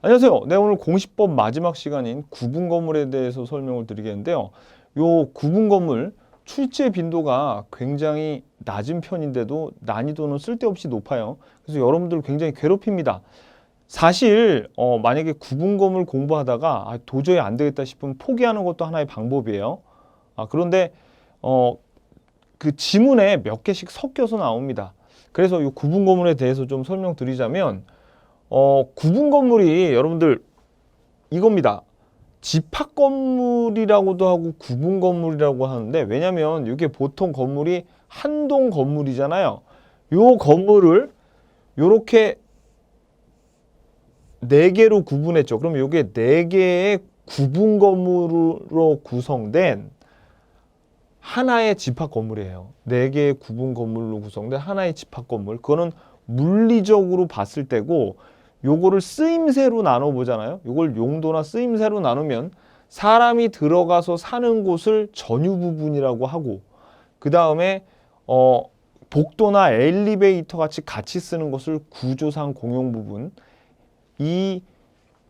안녕하세요. 네, 오늘 공시법 마지막 시간인 구분 건물에 대해서 설명을 드리겠는데요. 요 구분 건물 출제 빈도가 굉장히 낮은 편인데도 난이도는 쓸데없이 높아요. 그래서 여러분들 굉장히 괴롭힙니다. 사실 만약에 구분 건물 공부하다가 도저히 안 되겠다 싶으면 포기하는 것도 하나의 방법이에요. 그런데 그 지문에 몇 개씩 섞여서 나옵니다. 그래서 이 구분 건물에 대해서 좀 설명드리자면 구분 건물이 여러분들 이겁니다. 집합 건물이라고도 하고 구분 건물이라고 하는데, 왜냐면 이게 보통 건물이 한 동 건물이잖아요. 요 건물을 요렇게 네 개로 구분했죠. 그럼 요게 네 개의 구분 건물로 구성된 하나의 집합 건물이에요. 네 개의 구분 건물로 구성된 하나의 집합 건물. 그거는 물리적으로 봤을 때고, 요거를 쓰임새로 나눠 보잖아요. 요걸 용도나 쓰임새로 나누면 사람이 들어가서 사는 곳을 전유 부분이라고 하고, 그 다음에 복도나 엘리베이터 같이 쓰는 것을 구조상 공용 부분, 이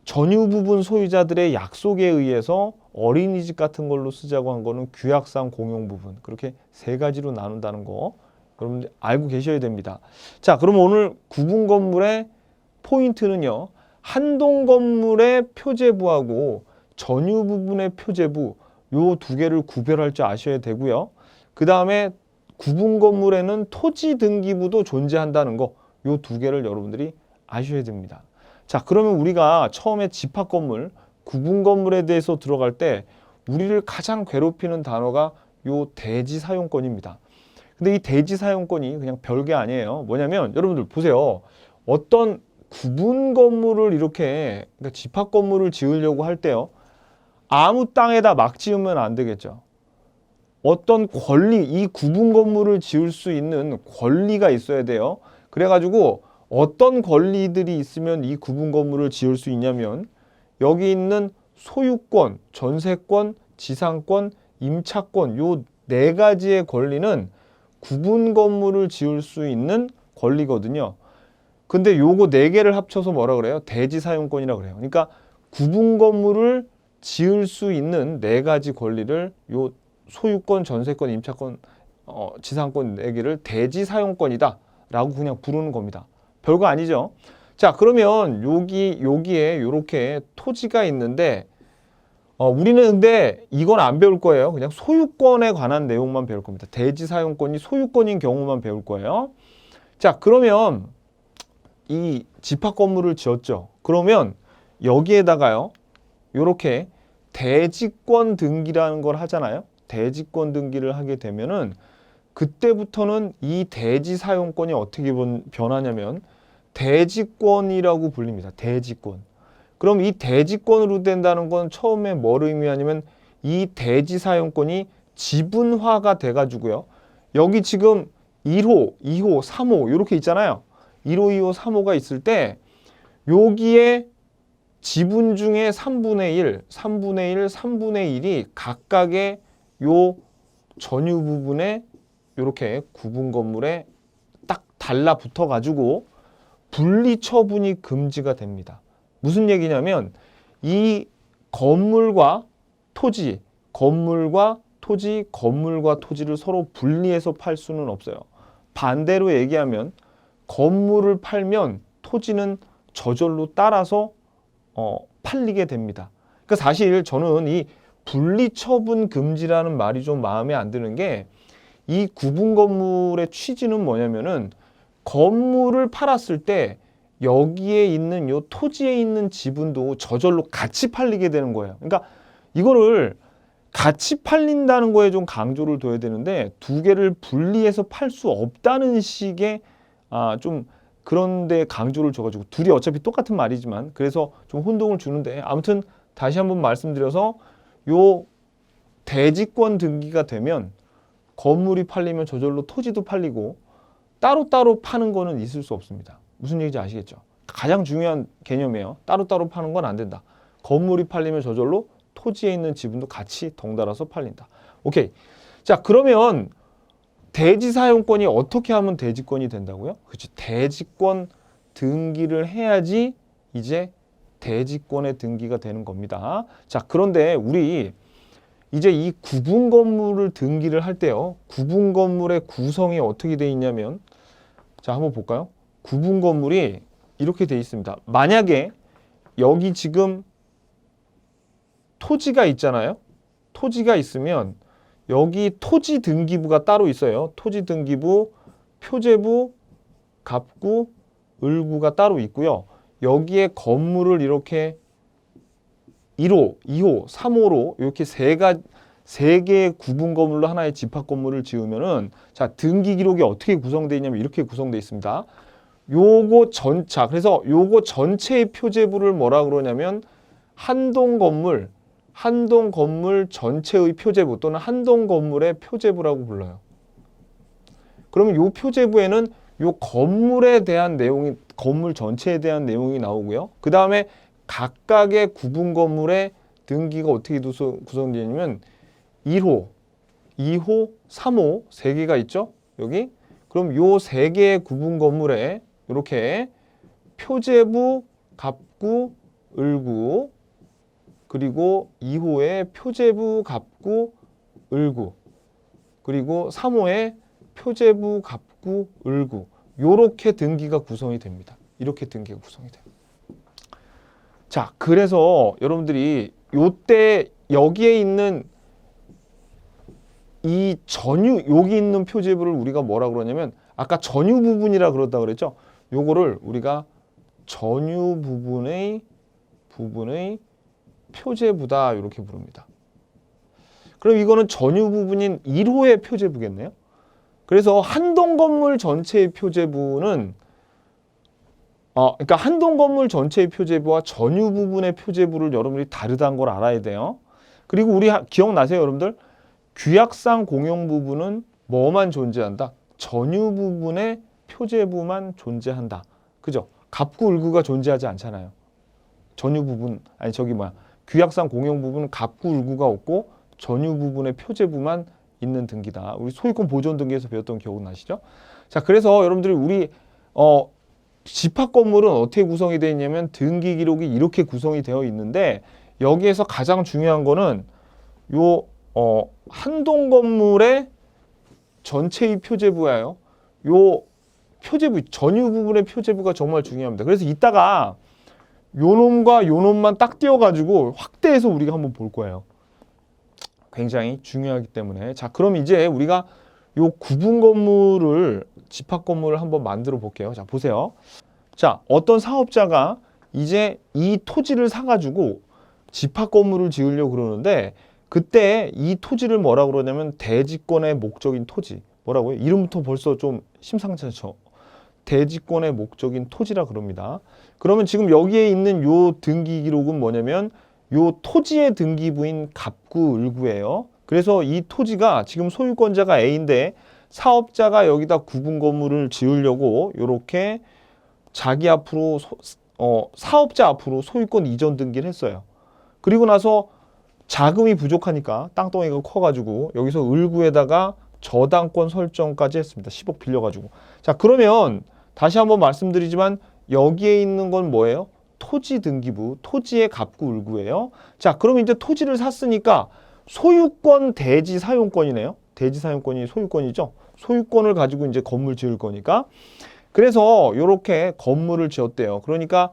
전유 부분 소유자들의 약속에 의해서 어린이집 같은 걸로 쓰자고 한 거는 규약상 공용 부분, 그렇게 세 가지로 나눈다는 거 여러분 알고 계셔야 됩니다. 자, 그럼 오늘 구분 건물의 포인트는요, 한 동 건물의 표제부하고 전유 부분의 표제부, 요 두 개를 구별할 줄 아셔야 되고요. 그 다음에 구분 건물에는 토지 등기부도 존재한다는 거, 요 두 개를 여러분들이 아셔야 됩니다. 자, 그러면 우리가 처음에 집합 건물, 구분 건물에 대해서 들어갈 때 우리를 가장 괴롭히는 단어가 요 대지 사용권입니다. 근데 이 대지 사용권이 그냥 별게 아니에요. 뭐냐면 여러분들 보세요. 어떤 구분 건물을 이렇게, 그러니까 집합 건물을 지으려고 할 때요, 아무 땅에다 막 지으면 안 되겠죠. 어떤 권리, 이 구분 건물을 지을 수 있는 권리가 있어야 돼요. 그래가지고 어떤 권리들이 있으면 이 구분 건물을 지을 수 있냐면, 여기 있는 소유권, 전세권, 지상권, 임차권, 요 네 가지의 권리는 구분 건물을 지을 수 있는 권리거든요. 근데 요거 네 개를 합쳐서 뭐라 그래요? 대지 사용권이라 그래요. 그러니까 구분 건물을 지을 수 있는 네 가지 권리를 요 소유권, 전세권, 임차권, 지상권 네 개를 대지 사용권이다 라고 그냥 부르는 겁니다. 별거 아니죠. 자, 그러면 여기에 요렇게 토지가 있는데, 우리는 근데 이건 안 배울 거예요. 그냥 소유권에 관한 내용만 배울 겁니다. 대지 사용권이 소유권인 경우만 배울 거예요. 자, 그러면 이 집합 건물을 지었죠. 그러면 여기에다가요, 요렇게 대지권 등기라는 걸 하잖아요. 대지권 등기를 하게 되면은 그때부터는 이 대지 사용권이 어떻게 변하냐면 대지권이라고 불립니다. 대지권. 그럼 이 대지권으로 된다는 건 처음에 뭘 의미하냐면 이 대지 사용권이 지분화가 돼가지고요. 여기 지금 1호, 2호, 3호 이렇게 있잖아요. 1호, 2호, 3호가 있을 때 여기에 지분 중에 3분의 1, 3분의 1, 3분의 1이 각각의 요 전유 부분에 이렇게 구분 건물에 딱 달라붙어 가지고 분리 처분이 금지가 됩니다. 무슨 얘기냐면 이 건물과 토지, 건물과 토지, 건물과 토지를 서로 분리해서 팔 수는 없어요. 반대로 얘기하면 건물을 팔면 토지는 저절로 따라서 팔리게 됩니다. 그러니까 사실 저는 이 분리처분 금지라는 말이 좀 마음에 안 드는 게, 이 구분 건물의 취지는 뭐냐면은 건물을 팔았을 때 여기에 있는 요 토지에 있는 지분도 저절로 같이 팔리게 되는 거예요. 그러니까 이거를 같이 팔린다는 거에 좀 강조를 둬야 되는데, 두 개를 분리해서 팔 수 없다는 식의 좀 그런데 강조를 줘가지고, 둘이 어차피 똑같은 말이지만 그래서 좀 혼동을 주는데, 아무튼 다시 한번 말씀드려서 요 대지권 등기가 되면 건물이 팔리면 저절로 토지도 팔리고 따로따로 파는 거는 있을 수 없습니다. 무슨 얘기인지 아시겠죠? 가장 중요한 개념이에요. 따로따로 파는 건 안 된다. 건물이 팔리면 저절로 토지에 있는 지분도 같이 덩달아서 팔린다. 오케이. 자, 그러면 대지 사용권이 어떻게 하면 대지권이 된다고요? 그렇지. 대지권 등기를 해야지 이제 대지권의 등기가 되는 겁니다. 자, 그런데 우리 이제 이 구분 건물을 등기를 할 때요. 구분 건물의 구성이 어떻게 돼 있냐면, 자, 한번 볼까요? 구분 건물이 이렇게 돼 있습니다. 만약에 여기 지금 토지가 있잖아요. 토지가 있으면 여기 토지 등기부가 따로 있어요. 토지 등기부, 표제부, 갑구, 을구가 따로 있고요. 여기에 건물을 이렇게 1호, 2호, 3호로 이렇게 세 개의 구분 건물로 하나의 집합 건물을 지으면은, 자, 등기 기록이 어떻게 구성되어 있냐면 이렇게 구성되어 있습니다. 자, 그래서 요거 전체의 표제부를 뭐라 그러냐면 한 동 건물 전체의 표제부 또는 한 동 건물의 표제부라고 불러요. 그러면 요 표제부에는 요 건물에 대한 내용이, 건물 전체에 대한 내용이 나오고요. 그 다음에 각각의 구분 건물의 등기가 어떻게 구성되냐면 1호, 2호, 3호 세 개가 있죠. 여기. 그럼 요 세 개의 구분 건물에 이렇게 표제부, 갑구, 을구, 그리고 2호에 표제부, 갑구, 을구, 그리고 3호에 표제부, 갑구, 을구, 요렇게 등기가 구성이 됩니다. 이렇게 등기가 구성이 돼요. 자, 그래서 여러분들이 요때 여기에 있는 이 여기 있는 표제부를 우리가 뭐라 그러냐면, 아까 전유 부분이라 그랬다 그랬죠. 요거를 우리가 전유 부분의 표제부다 이렇게 부릅니다. 그럼 이거는 전유 부분인 1호의 표제부겠네요. 그래서 한 동 건물 전체의 표제부는 그러니까 한 동 건물 전체의 표제부와 전유 부분의 표제부를 여러분들이 다르다는 걸 알아야 돼요. 그리고 우리 기억나세요, 여러분들? 규약상 공용 부분은 뭐만 존재한다? 전유 부분의 표제부만 존재한다. 그죠? 갑구, 을구가 존재하지 않잖아요. 전유 부분, 규약상 공용 부분은 갑구, 을구가 없고 전유 부분의 표제부만 있는 등기다. 우리 소유권 보존 등기에서 배웠던 기억은 나시죠? 자, 그래서 여러분들이 우리 집합 건물은 어떻게 구성이 되어 있냐면 등기 기록이 이렇게 구성이 되어 있는데, 여기에서 가장 중요한 거는 요 한 동 건물의 전체의 표제부예요. 요 표제부, 전유 부분의 표제부가 정말 중요합니다. 그래서 이따가 요 놈과 요 놈만 딱 띄워가지고 확대해서 우리가 한번 볼 거예요. 굉장히 중요하기 때문에. 자, 그럼 이제 우리가 요 구분 건물을, 집합 건물을 한번 만들어 볼게요. 자, 보세요. 자, 어떤 사업자가 이제 이 토지를 사가지고 집합 건물을 지으려고 그러는데, 그때 이 토지를 뭐라 그러냐면 대지권의 목적인 토지. 뭐라고요? 이름부터 벌써 좀 심상치 않죠? 대지권의 목적인 토지라 그럽니다. 그러면 지금 여기에 있는 요 등기 기록은 뭐냐면 요 토지의 등기부인 갑구, 을구예요. 그래서 이 토지가 지금 소유권자가 A인데 사업자가 여기다 구분 건물을 지으려고 요렇게 자기 앞으로 사업자 앞으로 소유권 이전 등기를 했어요. 그리고 나서 자금이 부족하니까 땅덩이가 커가지고 여기서 을구에다가 저당권 설정까지 했습니다. 10억 빌려가지고. 자, 그러면 다시 한번 말씀드리지만 여기에 있는 건 뭐예요? 토지 등기부, 토지의 갑구, 을구예요. 자, 그러면 이제 토지를 샀으니까 소유권 대지 사용권이네요. 대지 사용권이 소유권이죠. 소유권을 가지고 이제 건물 지을 거니까. 그래서 이렇게 건물을 지었대요. 그러니까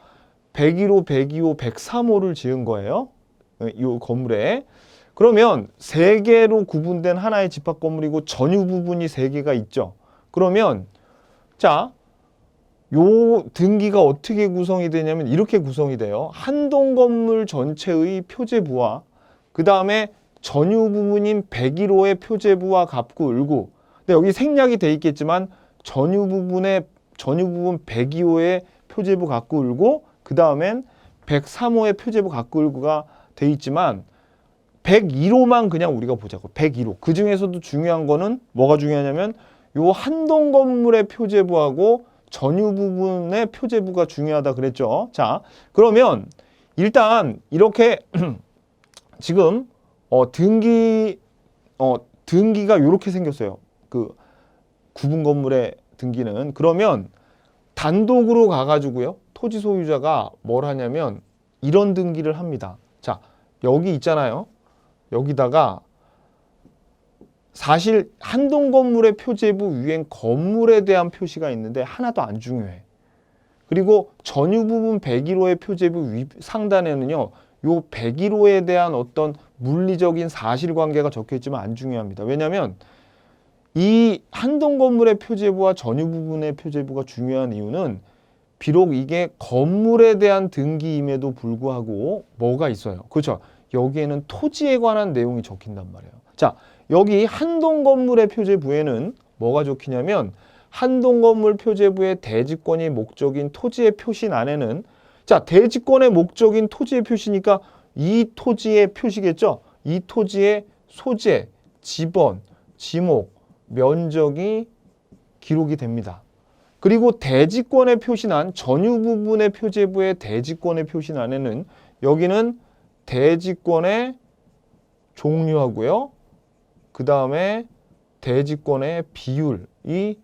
101호, 102호, 103호를 지은 거예요. 이 건물에. 그러면 세 개로 구분된 하나의 집합 건물이고 전유 부분이 세 개가 있죠. 그러면 자, 요 등기가 어떻게 구성이 되냐면 이렇게 구성이 돼요. 한 동 건물 전체의 표제부와 그 다음에 전유 부분인 101호의 표제부와 갑구, 을구. 근데 여기 생략이 돼 있겠지만 전유 부분 102호의 표제부, 갑구, 을구, 그 다음엔 103호의 표제부, 갑구, 을구가 돼 있지만 101호만 그냥 우리가 보자고. 101호. 그 중에서도 중요한 거는 뭐가 중요하냐면 요 한 동 건물의 표제부하고 전유 부분의 표제부가 중요하다 그랬죠. 자, 그러면 일단 이렇게 지금 등기가 이렇게 생겼어요. 그 구분 건물의 등기는. 그러면 단독으로 가가지고요. 토지 소유자가 뭘 하냐면 이런 등기를 합니다. 자, 여기 있잖아요. 여기다가 사실 한동 건물의 표제부 위엔 건물에 대한 표시가 있는데 하나도 안 중요해. 그리고 전유 부분 101호의 표제부 위 상단에는요. 요 101호에 대한 어떤 물리적인 사실관계가 적혀 있지만 안 중요합니다. 왜냐하면 이 한동 건물의 표제부와 전유 부분의 표제부가 중요한 이유는 비록 이게 건물에 대한 등기임에도 불구하고 뭐가 있어요. 그렇죠? 여기에는 토지에 관한 내용이 적힌단 말이에요. 자, 여기 한동 건물의 표제부에는 뭐가 적히냐면 한동 건물 표제부의 대지권이 목적인 토지의 표시란에는 자, 대지권의 목적인 토지의 표시니까 이 토지의 표시겠죠? 이 토지의 소재, 지번, 지목, 면적이 기록이 됩니다. 그리고 대지권의 표시란, 전유 부분의 표제부의 대지권의 표시란에는 여기는 대지권의 종류하고요. 그 다음에 대지권의 비율이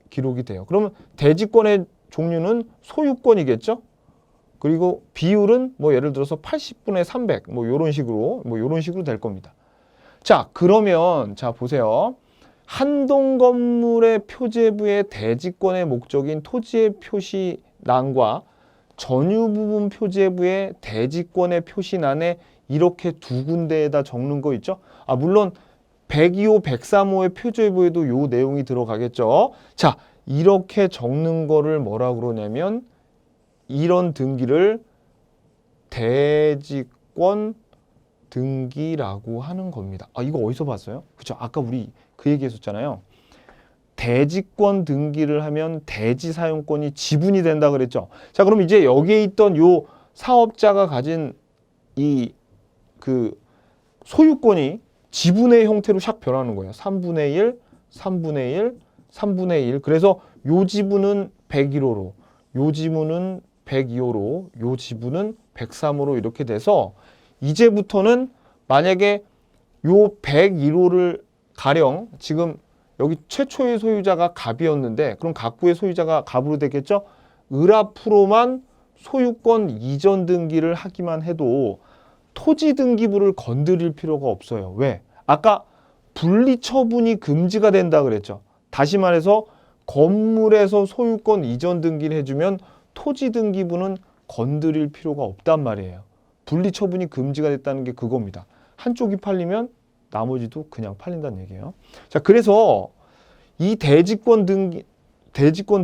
기록이 돼요. 그러면 대지권의 종류는 소유권이겠죠? 그리고 비율은 뭐 예를 들어서 80분의 300, 뭐 요런 식으로 될 겁니다. 자, 그러면 자 보세요. 한동 건물의 표제부의 대지권의 목적인 토지의 표시란과 전유 부분 표제부의 대지권의 표시란에 이렇게 두 군데에다 적는 거 있죠? 아, 물론 102호, 103호의 표제부에도 요 내용이 들어가겠죠. 자, 이렇게 적는 거를 뭐라 그러냐면 이런 등기를 대지권 등기라고 하는 겁니다. 아, 이거 어디서 봤어요? 그쵸? 아까 우리 그 얘기 했었잖아요. 대지권 등기를 하면 대지 사용권이 지분이 된다 그랬죠. 자, 그럼 이제 여기에 있던 요 사업자가 가진 이 그 소유권이 지분의 형태로 샥 변하는 거예요. 3분의 1, 3분의 1, 3분의 1. 그래서 요 지분은 101호로, 요 지분은 102호로, 요 지분은 103호로 이렇게 돼서 이제부터는 만약에 요 101호를 가령 지금 여기 최초의 소유자가 갑이었는데 그럼 갑구의 소유자가 갑으로 되겠죠? 을 앞으로만 소유권 이전 등기를 하기만 해도 토지 등기부를 건드릴 필요가 없어요. 왜? 아까 분리 처분이 금지가 된다 그랬죠. 다시 말해서 건물에서 소유권 이전 등기를 해주면 토지 등기부는 건드릴 필요가 없단 말이에요. 분리 처분이 금지가 됐다는 게 그겁니다. 한쪽이 팔리면 나머지도 그냥 팔린다는 얘기예요. 자, 그래서 이 대지권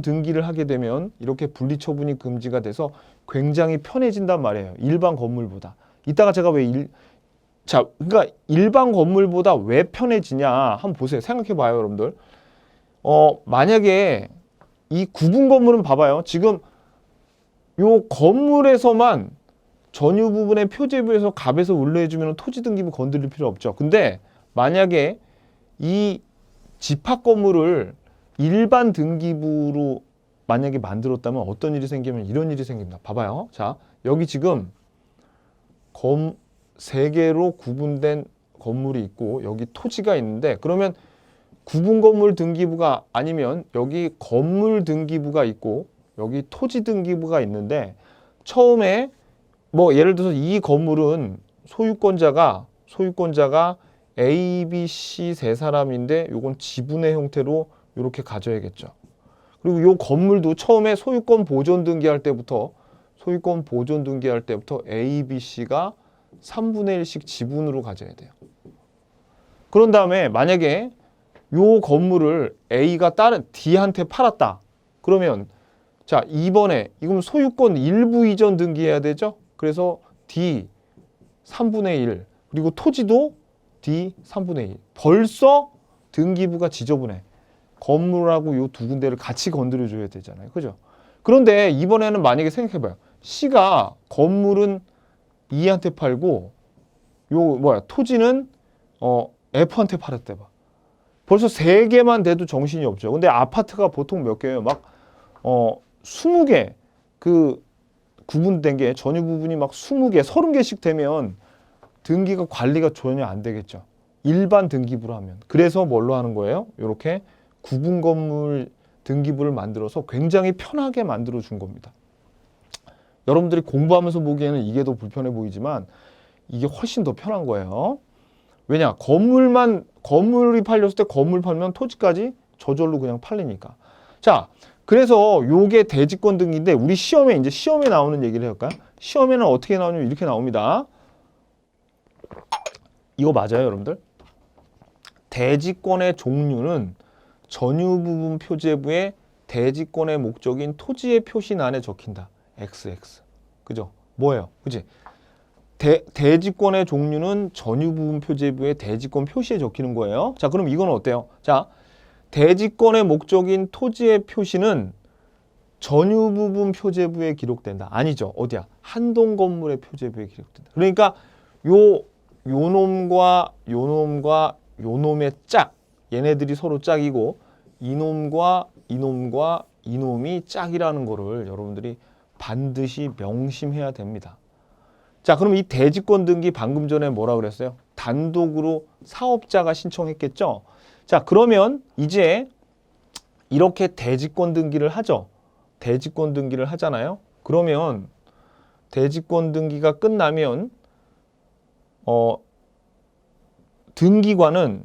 등기를 하게 되면 이렇게 분리 처분이 금지가 돼서 굉장히 편해진단 말이에요. 일반 건물보다. 이따가 제가 그러니까 일반 건물보다 왜 편해지냐 한번 보세요. 생각해 봐요, 여러분들. 만약에 이 구분 건물은 봐봐요. 지금 요 건물에서만 전유 부분의 표제부에서 갑에서 을로해주면 토지 등기부 건드릴 필요 없죠. 근데 만약에 이 집합 건물을 일반 등기부로 만약에 만들었다면 어떤 일이 생기면 이런 일이 생깁니다. 봐봐요. 자, 여기 지금 3개로 구분된 건물이 있고 여기 토지가 있는데 그러면 구분 건물 등기부가 아니면 여기 건물 등기부가 있고 여기 토지 등기부가 있는데 처음에 뭐 예를 들어서 이 건물은 소유권자가 A, B, C 세 사람인데 요건 지분의 형태로 이렇게 가져야겠죠. 그리고 요 건물도 처음에 소유권 보존 등기할 때부터 A, B, C가 3분의 1씩 지분으로 가져야 돼요. 그런 다음에 만약에 요 건물을 A가 다른 D한테 팔았다. 그러면 자, 이번에 이건 소유권 일부 이전 등기해야 되죠. 그래서 D 3분의 1 그리고 토지도 D 3분의 1. 벌써 등기부가 지저분해. 건물하고 요 두 군데를 같이 건드려줘야 되잖아요. 그죠? 그런데 이번에는 만약에 생각해봐요. C가 건물은 E한테 팔고 토지는 F한테 팔았대 봐. 벌써 3개만 돼도 정신이 없죠. 근데 아파트가 보통 몇 개예요? 막 20개 그 구분된 게 전유 부분이 막 20개, 30개씩 되면 등기가 관리가 전혀 안 되겠죠. 일반 등기부로 하면. 그래서 뭘로 하는 거예요? 이렇게 구분 건물 등기부를 만들어서 굉장히 편하게 만들어 준 겁니다. 여러분들이 공부하면서 보기에는 이게 더 불편해 보이지만 이게 훨씬 더 편한 거예요. 왜냐? 건물이 팔렸을 때 건물 팔면 토지까지 저절로 그냥 팔리니까. 자, 그래서 요게 대지권 등기인데 우리 시험에 나오는 얘기를 해볼까요? 시험에는 어떻게 나오냐면 이렇게 나옵니다. 이거 맞아요, 여러분들? 대지권의 종류는 전유 부분 표제부에 대지권의 목적인 토지의 표시란에 적힌다. XX. 그죠? 뭐예요? 그지? 대지권의 종류는 전유 부분 표제부에 대지권 표시에 적히는 거예요. 자, 그럼 이건 어때요? 자, 대지권의 목적인 토지의 표시는 전유 부분 표제부에 기록된다. 아니죠. 어디야? 한동 건물의 표제부에 기록된다. 그러니까 요 놈과 요 놈의 짝, 얘네들이 서로 짝이고 이놈과 이놈이 짝이라는 거를 여러분들이 반드시 명심해야 됩니다. 자, 그럼 이 대지권 등기 방금 전에 뭐라 그랬어요? 단독으로 사업자가 신청했겠죠? 자, 그러면 이제 이렇게 대지권 등기를 하죠. 대지권 등기를 하잖아요. 그러면 대지권 등기가 끝나면 등기관은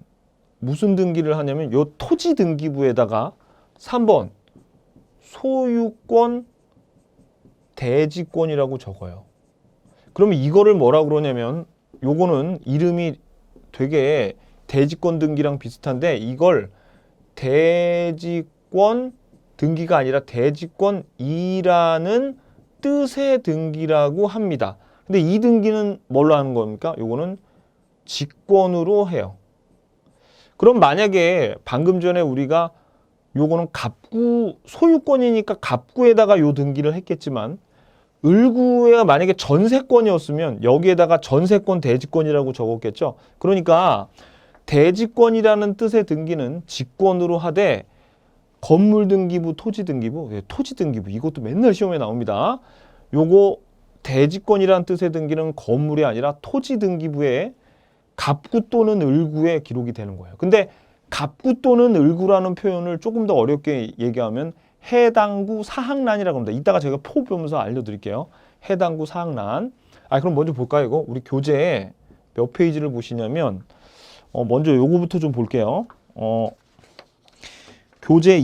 무슨 등기를 하냐면 요 토지 등기부에다가 3번 소유권 대지권이라고 적어요. 그러면 이거를 뭐라고 그러냐면 요거는 이름이 되게 대지권 등기랑 비슷한데 이걸 대지권 등기가 아니라 대지권이라는 뜻의 등기라고 합니다. 근데 이 등기는 뭘로 하는 겁니까? 요거는 직권으로 해요. 그럼 만약에 방금 전에 우리가 요거는 갑구 소유권이니까 갑구에다가 요 등기를 했겠지만 을구가 만약에 전세권이었으면 여기에다가 전세권 대지권이라고 적었겠죠. 그러니까 대지권이라는 뜻의 등기는 직권으로 하되 건물 등기부, 토지 등기부, 토지 등기부 이것도 맨날 시험에 나옵니다. 요거 대지권이라는 뜻의 등기는 건물이 아니라 토지 등기부에 갑구 또는 을구에 기록이 되는 거예요. 근데 갑구 또는 을구라는 표현을 조금 더 어렵게 얘기하면 해당구 사항란이라고 합니다. 이따가 제가 표 보면서 알려드릴게요. 해당구 사항란. 그럼 먼저 볼까요? 이거 우리 교재에 몇 페이지를 보시냐면 먼저 요거부터 좀 볼게요. 교재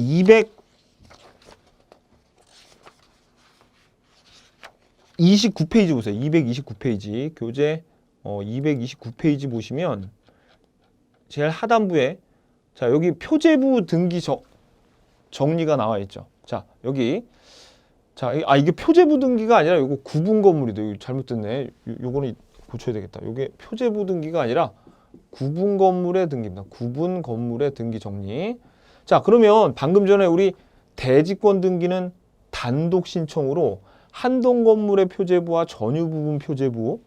229페이지 보세요. 229페이지. 교재 229페이지 보시면 제일 하단부에 자, 여기 표제부 등기 정리가 나와 있죠. 자, 여기 자, 이게 표제부 등기가 아니라 요거 구분 건물이다. 이거 잘못됐네. 요거는 고쳐야 되겠다. 요게 표제부 등기가 아니라 구분 건물의 등기입니다. 구분 건물의 등기 정리. 자, 그러면 방금 전에 우리 대지권 등기는 단독 신청으로 한동 건물의 표제부와 전유 부분 표제부,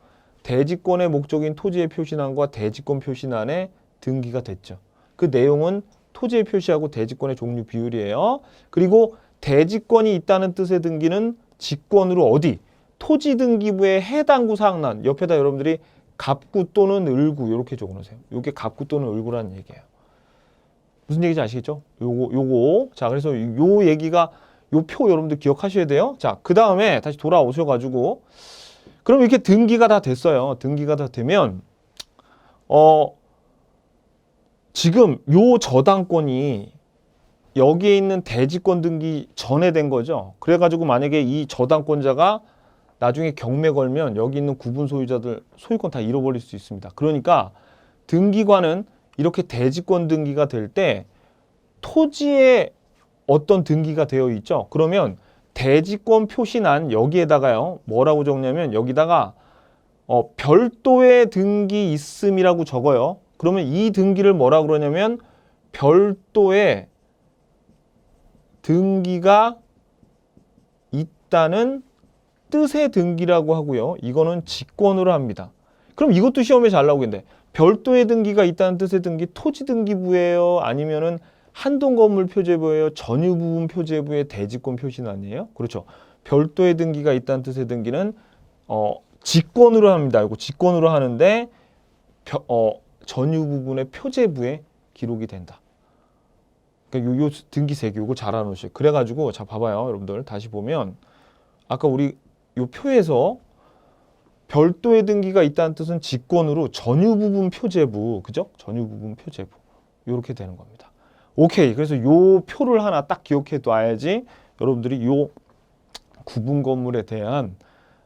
대지권의 목적인 토지의 표시란과 대지권 표시란에 등기가 됐죠. 그 내용은 토지의 표시하고 대지권의 종류 비율이에요. 그리고 대지권이 있다는 뜻의 등기는 직권으로 어디? 토지 등기부의 해당구 사항란 옆에다 여러분들이 갑구 또는 을구 이렇게 적어놓으세요. 이게 갑구 또는 을구라는 얘기예요. 무슨 얘기인지 아시겠죠? 요거. 자, 그래서 요 얘기가 요 표 여러분들 기억하셔야 돼요. 자, 그 다음에 다시 돌아오셔가지고 그럼 이렇게 등기가 다 됐어요. 등기가 다 되면 지금 요 저당권이 여기에 있는 대지권 등기 전에 된 거죠. 그래가지고 만약에 이 저당권자가 나중에 경매 걸면 여기 있는 구분 소유자들 소유권 다 잃어버릴 수 있습니다. 그러니까 등기관은 이렇게 대지권 등기가 될 때 토지에 어떤 등기가 되어 있죠. 그러면 대지권 표시란 여기에다가요. 뭐라고 적냐면 여기다가 별도의 등기 있음이라고 적어요. 그러면 이 등기를 뭐라고 그러냐면 별도의 등기가 있다는 뜻의 등기라고 하고요. 이거는 직권으로 합니다. 그럼 이것도 시험에 잘 나오겠네. 별도의 등기가 있다는 뜻의 등기 토지 등기부예요? 아니면은 한동 건물 표제부예요? 전유 부분 표제부의 대지권 표시란이에요? 그렇죠. 별도의 등기가 있다는 뜻의 등기는 직권으로 합니다. 이거 직권으로 하는데 전유 부분의 표제부에 기록이 된다. 그러니까 요 등기 세 개, 요거 잘 알아놓으세요. 그래가지고 자 봐봐요, 여러분들 다시 보면 아까 우리 요 표에서 별도의 등기가 있다는 뜻은 직권으로 전유 부분 표제부, 그죠? 전유 부분 표제부. 요렇게 되는 겁니다. 오케이. 그래서 요 표를 하나 딱 기억해 둬야지 여러분들이 요 구분 건물에 대한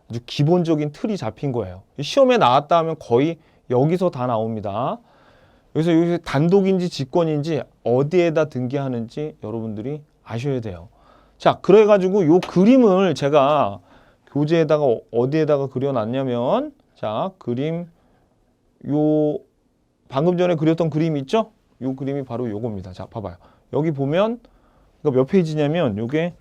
아주 기본적인 틀이 잡힌 거예요. 시험에 나왔다 하면 거의 여기서 다 나옵니다. 여기서 여기 단독인지 직권인지 어디에다 등기하는지 여러분들이 아셔야 돼요. 자, 그래가지고 요 그림을 제가 교재에다가 어디에다가 그려놨냐면, 자, 그림, 요 방금 전에 그렸던 그림 있죠? 요 그림이 바로 요겁니다. 자, 봐봐요. 여기 보면 이거 몇 페이지냐면 요게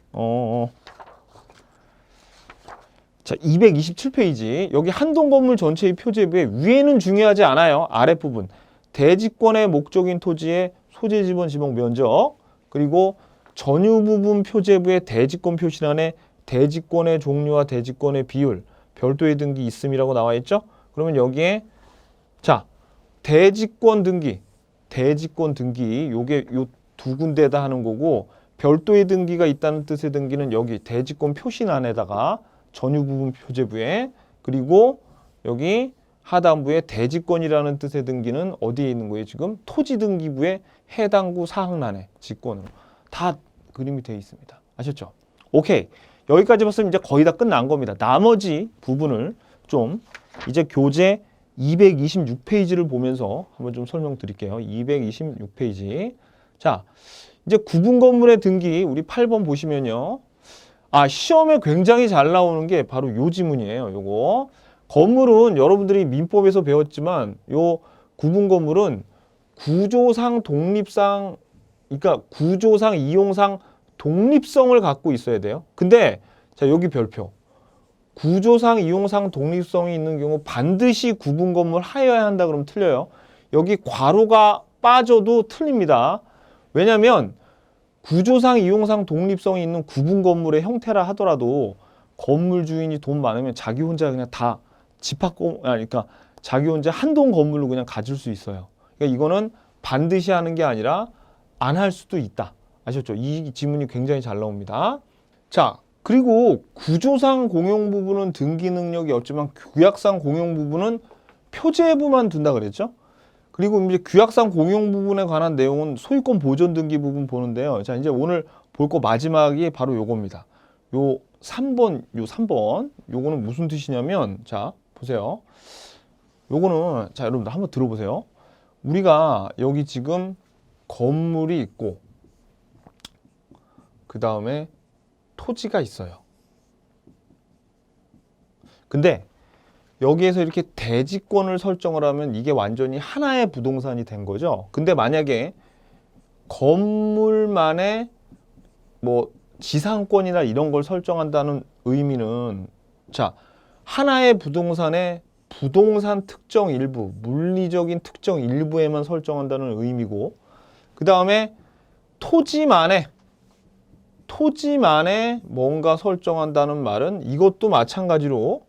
자, 227페이지. 여기 한동 건물 전체의 표제부에 위에는 중요하지 않아요. 아랫부분. 대지권의 목적인 토지의 소재 지분 지목 면적, 그리고 전유 부분 표제부의 대지권 표시란에 대지권의 종류와 대지권의 비율, 별도의 등기 있음이라고 나와 있죠? 그러면 여기에 자, 대지권 등기 요게 요 두 군데다 하는 거고, 별도의 등기가 있다는 뜻의 등기는 여기 대지권 표시란에다가 전유 부분 표제부에, 그리고 여기 하단부에 대지권이라는 뜻의 등기는 어디에 있는 거예요? 지금 토지등기부의 해당구 사항란에 직권으로 다 그림이 되어 있습니다. 아셨죠? 오케이. 여기까지 봤으면 이제 거의 다 끝난 겁니다. 나머지 부분을 좀 이제 교재 226페이지를 보면서 한번 좀 설명드릴게요. 226페이지. 자, 이제 구분 건물의 등기 우리 8번 보시면요. 아, 시험에 굉장히 잘 나오는 게 바로 요 지문이에요. 요거. 건물은 여러분들이 민법에서 배웠지만 요 구분 건물은 구조상 독립상, 그러니까 구조상 이용상 독립성을 갖고 있어야 돼요. 근데 자, 여기 별표. 구조상 이용상 독립성이 있는 경우 반드시 구분 건물 하여야 한다 그러면 틀려요. 여기 괄호가 빠져도 틀립니다. 왜냐면 구조상 이용상 독립성이 있는 구분 건물의 형태라 하더라도 건물 주인이 돈 많으면 자기 혼자 그냥 다 그러니까 자기 혼자 한동 건물로 그냥 가질 수 있어요. 그러니까 이거는 반드시 하는 게 아니라 안 할 수도 있다. 아셨죠? 이 지문이 굉장히 잘 나옵니다. 자, 그리고 구조상 공용 부분은 등기 능력이 없지만 규약상 공용 부분은 표제부만 둔다 그랬죠? 그리고 이제 규약상 공용 부분에 관한 내용은 소유권 보존 등기 부분 보는데요. 자, 이제 오늘 볼 거 마지막이 바로 요겁니다. 요 3번. 요거는 무슨 뜻이냐면, 자, 보세요. 요거는, 자, 여러분들 한번 들어보세요. 우리가 여기 지금 건물이 있고, 그 다음에 토지가 있어요. 근데 여기에서 이렇게 대지권을 설정을 하면 이게 완전히 하나의 부동산이 된 거죠. 근데 만약에 건물만의 뭐 지상권이나 이런 걸 설정한다는 의미는, 자, 하나의 부동산의 부동산 특정 일부, 물리적인 특정 일부에만 설정한다는 의미고, 그 다음에 토지만에 뭔가 설정한다는 말은 이것도 마찬가지로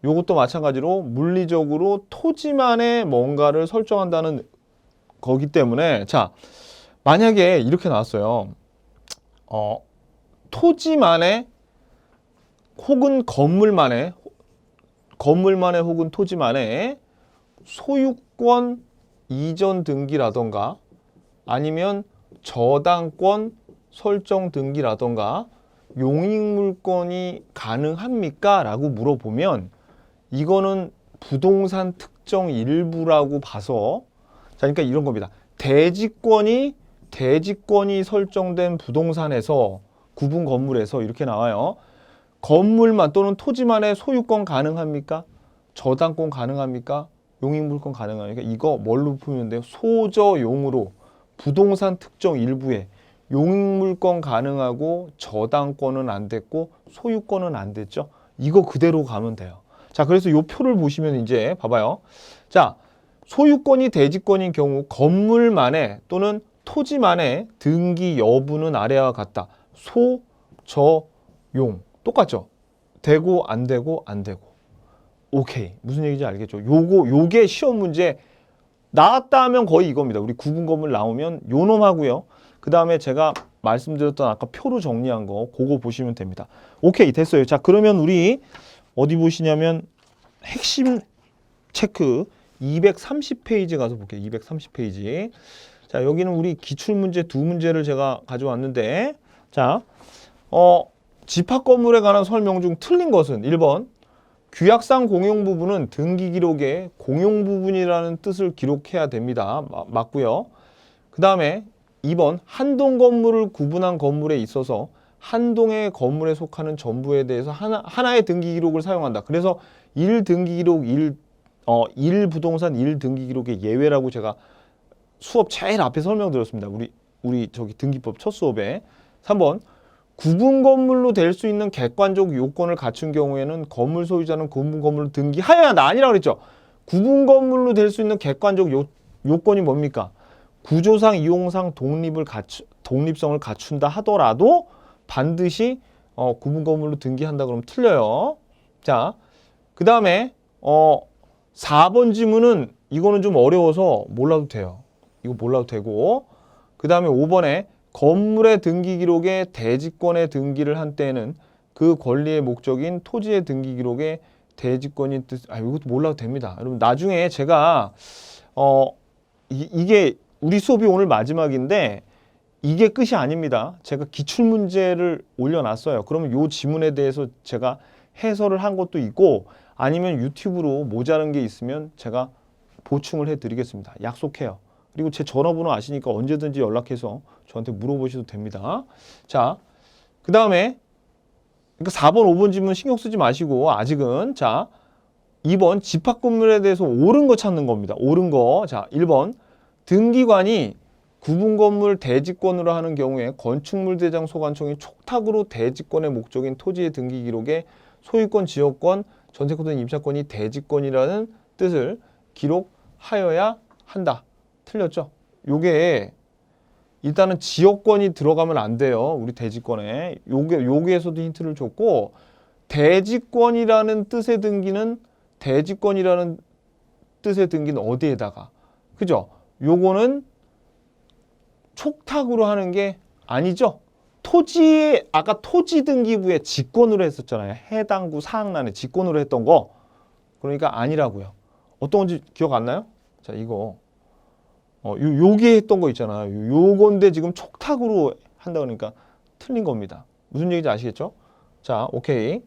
요것도 마찬가지로 물리적으로 토지만에 뭔가를 설정한다는 거기 때문에, 자, 만약에 이렇게 나왔어요. 토지만에 혹은 건물만에 혹은 토지만에 소유권 이전 등기라던가 아니면 저당권 설정 등기라던가 용익물권이 가능합니까? 라고 물어보면 이거는 부동산 특정 일부라고 봐서, 자, 그러니까 이런 겁니다. 대지권이 설정된 부동산에서 구분 건물에서 이렇게 나와요. 건물만 또는 토지만의 소유권 가능합니까? 저당권 가능합니까? 용익물권 가능합니까? 이거 뭘로 풀면 돼요? 소저용으로 부동산 특정 일부에 용익물권 가능하고 저당권은 안 됐고 소유권은 안 됐죠. 이거 그대로 가면 돼요. 자, 그래서 이 표를 보시면 이제 봐봐요. 자, 소유권이 대지권인 경우 건물만에 또는 토지만의 등기 여부는 아래와 같다. 소, 저, 용 똑같죠? 되고 안 되고 안 되고. 오케이. 무슨 얘기인지 알겠죠? 요게 시험 문제 나왔다 하면 거의 이겁니다. 우리 구분 건물 나오면 요 놈하고요. 그 다음에 제가 말씀드렸던 아까 표로 정리한 거 그거 보시면 됩니다. 오케이, 됐어요. 자, 그러면 우리 어디 보시냐면 핵심 체크 230페이지 가서 볼게요. 230페이지. 자, 여기는 우리 기출문제 두 문제를 제가 가져왔는데, 자, 집합 건물에 관한 설명 중 틀린 것은 1번 규약상 공용 부분은 등기 기록에 공용 부분이라는 뜻을 기록해야 됩니다. 맞고요. 그 다음에 2번 한동 건물을 구분한 건물에 있어서 한 동의 건물에 속하는 전부에 대해서 하나의 등기 기록을 사용한다. 그래서 1등기 기록, 1부동산 1등기 기록의 예외라고 제가 수업 제일 앞에 설명드렸습니다. 우리 저기 등기법 첫 수업에. 3번 구분 건물로 될 수 있는 객관적 요건을 갖춘 경우에는 건물 소유자는 구분 건물을 등기하여야 한다. 아니라고 그랬죠. 구분 건물로 될 수 있는 객관적 요건이 뭡니까? 구조상, 이용상 독립성을 갖춘다 하더라도 반드시 구분 건물로 등기한다 그러면 틀려요. 자, 그 다음에 4번 지문은 이거는 좀 어려워서 몰라도 돼요. 이거 몰라도 되고, 그 다음에 5번에 건물의 등기 기록에 대지권의 등기를 한 때에는 그 권리의 목적인 토지의 등기 기록에 대지권인 뜻, 이것도 몰라도 됩니다. 여러분 나중에 제가 이게 우리 수업이 오늘 마지막인데 이게 끝이 아닙니다. 제가 기출문제를 올려놨어요. 그러면 요 지문에 대해서 제가 해설을 한 것도 있고 아니면 유튜브로 모자란 게 있으면 제가 보충을 해드리겠습니다. 약속해요. 그리고 제 전화번호 아시니까 언제든지 연락해서 저한테 물어보셔도 됩니다. 자, 그 다음에 그러니까 4번, 5번 지문 신경 쓰지 마시고 아직은 자 2번 집합 건물에 대해서 옳은 거 찾는 겁니다. 옳은 거. 자, 1번 등기관이 구분 건물 대지권으로 하는 경우에 건축물 대장 소관청이 촉탁으로 대지권의 목적인 토지의 등기 기록에 소유권, 지역권, 전세권 등 임차권이 대지권이라는 뜻을 기록하여야 한다. 틀렸죠? 요게 일단은 지역권이 들어가면 안 돼요. 우리 대지권에. 여기에서도 힌트를 줬고 대지권이라는 뜻의 등기는 어디에다가? 그죠? 요거는 촉탁으로 하는 게 아니죠. 아까 토지 등기부에 직권으로 했었잖아요. 해당 구 사항란에 직권으로 했던 거. 그러니까 아니라고요. 어떤 건지 기억 안 나요? 자, 이거. 요게 했던 거 있잖아요. 요건데 지금 촉탁으로 한다 그러니까 틀린 겁니다. 무슨 얘기인지 아시겠죠? 자, 오케이.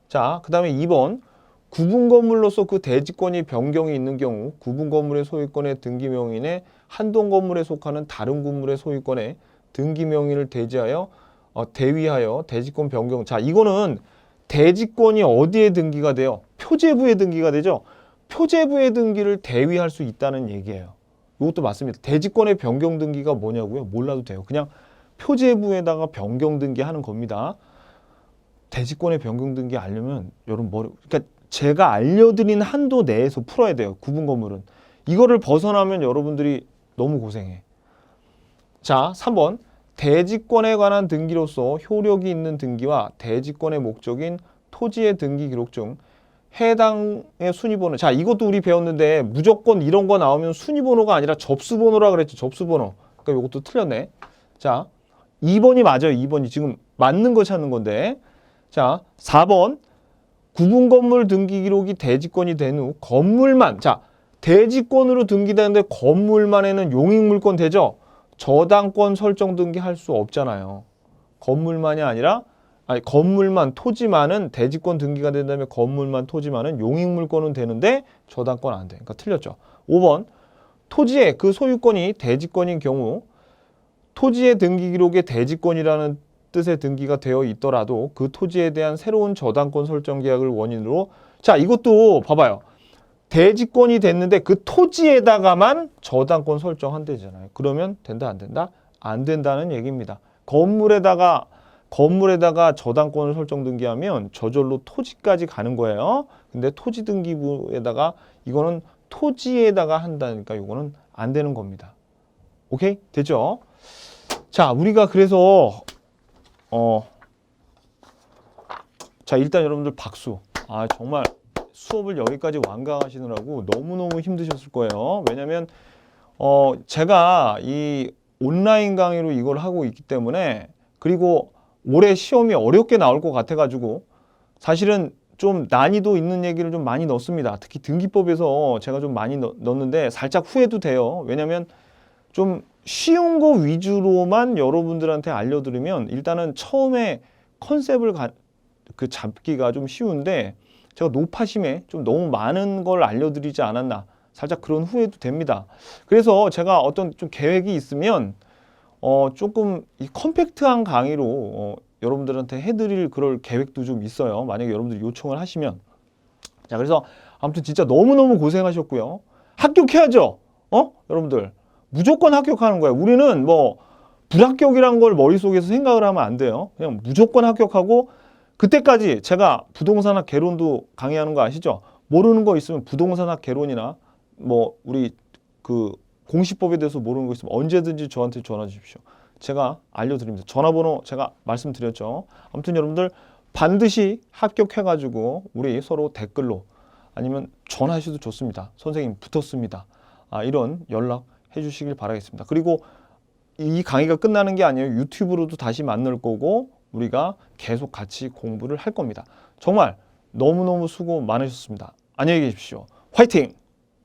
자, 그 다음에 2번. 구분 건물로서 그 대지권이 변경이 있는 경우 구분 건물의 소유권의 등기 명인에 한동 건물에 속하는 다른 건물의 소유권에 등기 명인을 대위하여 대지권 변경. 자, 이거는 대지권이 어디에 등기가 돼요? 표제부에 등기가 되죠. 표제부의 등기를 대위할 수 있다는 얘기예요. 이것도 맞습니다. 대지권의 변경 등기가 뭐냐고요? 몰라도 돼요. 그냥 표제부에다가 변경 등기하는 겁니다. 대지권의 변경 등기 알려면 여러분 그러니까 제가 알려드린 한도 내에서 풀어야 돼요. 구분 건물은. 이거를 벗어나면 여러분들이 너무 고생해. 자, 3번. 대지권에 관한 등기로서 효력이 있는 등기와 대지권의 목적인 토지의 등기 기록 중 해당의 순위번호. 자, 이것도 우리 배웠는데 무조건 이런 거 나오면 순위번호가 아니라 접수번호라 그랬죠. 접수번호. 그러니까 이것도 틀렸네. 자, 2번이 맞아요. 2번이 지금 맞는 거 찾는 건데. 자, 4번. 구분 건물 등기 기록이 대지권이 된 후 건물만. 자, 대지권으로 등기되는데 건물만에는 용익물권 되죠. 저당권 설정 등기할 수 없잖아요. 건물만이 아니라 건물만, 토지만은 대지권 등기가 된다면 건물만, 토지만은 용익물권은 되는데 저당권 안 돼. 그러니까 틀렸죠. 5번. 토지의 그 소유권이 대지권인 경우 토지의 등기 기록에 대지권이라는 뜻의 등기가 되어 있더라도 그 토지에 대한 새로운 저당권 설정 계약을 원인으로. 자, 이것도 봐봐요. 대지권이 됐는데 그 토지에다가만 저당권 설정한대잖아요. 그러면 된다, 안 된다? 안 된다는 얘기입니다. 건물에다가 저당권을 설정 등기하면 저절로 토지까지 가는 거예요. 근데 토지 등기부에다가 이거는 토지에다가 한다니까 이거는 안 되는 겁니다. 오케이? 됐죠? 자, 우리가 그래서 자, 일단 여러분들 박수. 정말 수업을 여기까지 완강하시느라고 너무너무 힘드셨을 거예요. 왜냐면 제가 이 온라인 강의로 이걸 하고 있기 때문에, 그리고 올해 시험이 어렵게 나올 것 같아가지고 사실은 좀 난이도 있는 얘기를 좀 많이 넣습니다. 특히 등기법에서 제가 좀 많이 넣었는데 살짝 후회도 돼요. 왜냐면 좀 쉬운 거 위주로만 여러분들한테 알려드리면 일단은 처음에 컨셉을 잡기가 좀 쉬운데, 제가 높아심에 좀 너무 많은 걸 알려드리지 않았나, 살짝 그런 후회도 됩니다. 그래서 제가 어떤 좀 계획이 있으면 조금 이 컴팩트한 강의로 여러분들한테 해드릴 그럴 계획도 좀 있어요. 만약에 여러분들이 요청을 하시면. 자, 그래서 아무튼 진짜 너무너무 고생하셨고요. 합격해야죠. 여러분들 무조건 합격하는 거예요. 우리는 뭐 불합격이란 걸 머릿속에서 생각을 하면 안 돼요. 그냥 무조건 합격하고, 그때까지 제가 부동산학 개론도 강의하는 거 아시죠? 모르는 거 있으면 부동산학 개론이나 뭐 우리 그 공시법에 대해서 모르는 거 있으면 언제든지 저한테 전화 주십시오. 제가 알려드립니다. 전화번호 제가 말씀드렸죠. 아무튼 여러분들 반드시 합격해가지고 우리 서로 댓글로 아니면 전화하셔도 좋습니다. 선생님 붙었습니다. 이런 연락 해주시길 바라겠습니다. 그리고 이 강의가 끝나는 게 아니에요. 유튜브로도 다시 만날 거고 우리가 계속 같이 공부를 할 겁니다. 정말 너무너무 수고 많으셨습니다. 안녕히 계십시오. 화이팅!